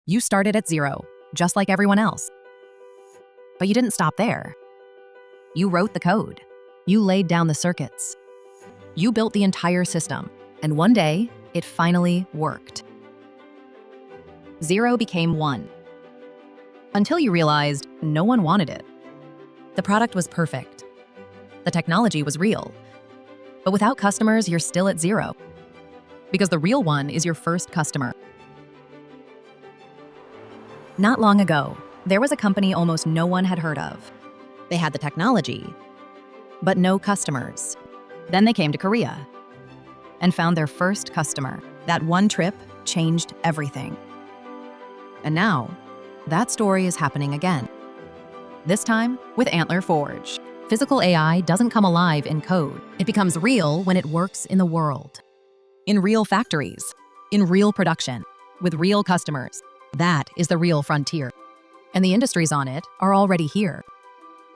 You started at zero, just like everyone else. But you didn't stop there. You wrote the code. You laid down the circuits. You built the entire system, and one day, it finally worked. Zero became one. Until you realized no one wanted it. The product was perfect. The technology was real. But without customers, you're still at zero. Because the real one is your first customer. Not long ago, there was a company almost no one had heard of. They had the technology, but no customers. Then they came to Korea and found their first customer. That one trip changed everything. And now, that story is happening again. This time with Antler Forge. Physical AI doesn't come alive in code. It becomes real when it works in the world. In real factories, in real production, with real customers. That is the real frontier. And the industries on it are already here.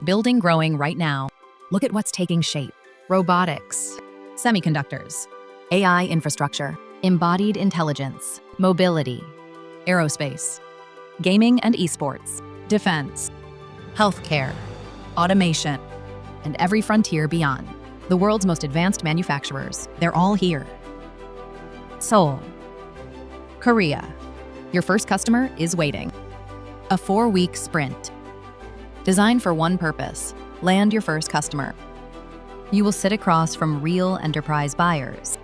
Building growing right now. Look at what's taking shape. Robotics, semiconductors, AI infrastructure, embodied intelligence, mobility, aerospace, gaming and esports, defense, healthcare, automation, and every frontier beyond. The world's most advanced manufacturers, they're all here. Seoul, Korea. Your first customer is waiting. A 4-week sprint. Designed for one purpose, land your first customer. You will sit across from real enterprise buyers,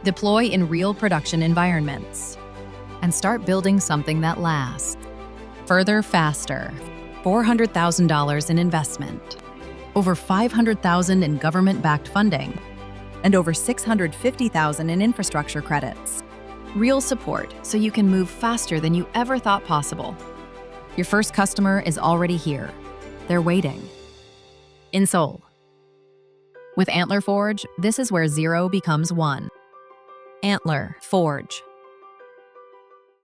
deploy in real production environments, and start building something that lasts. Further, faster. $400,000 in investment, over $500,000 in government-backed funding, and over $650,000 in infrastructure credits. Real support so you can move faster than you ever thought possible. Your first customer is already here. They're waiting. In Seoul. With Antler Forge, this is where zero becomes one. Antler Forge.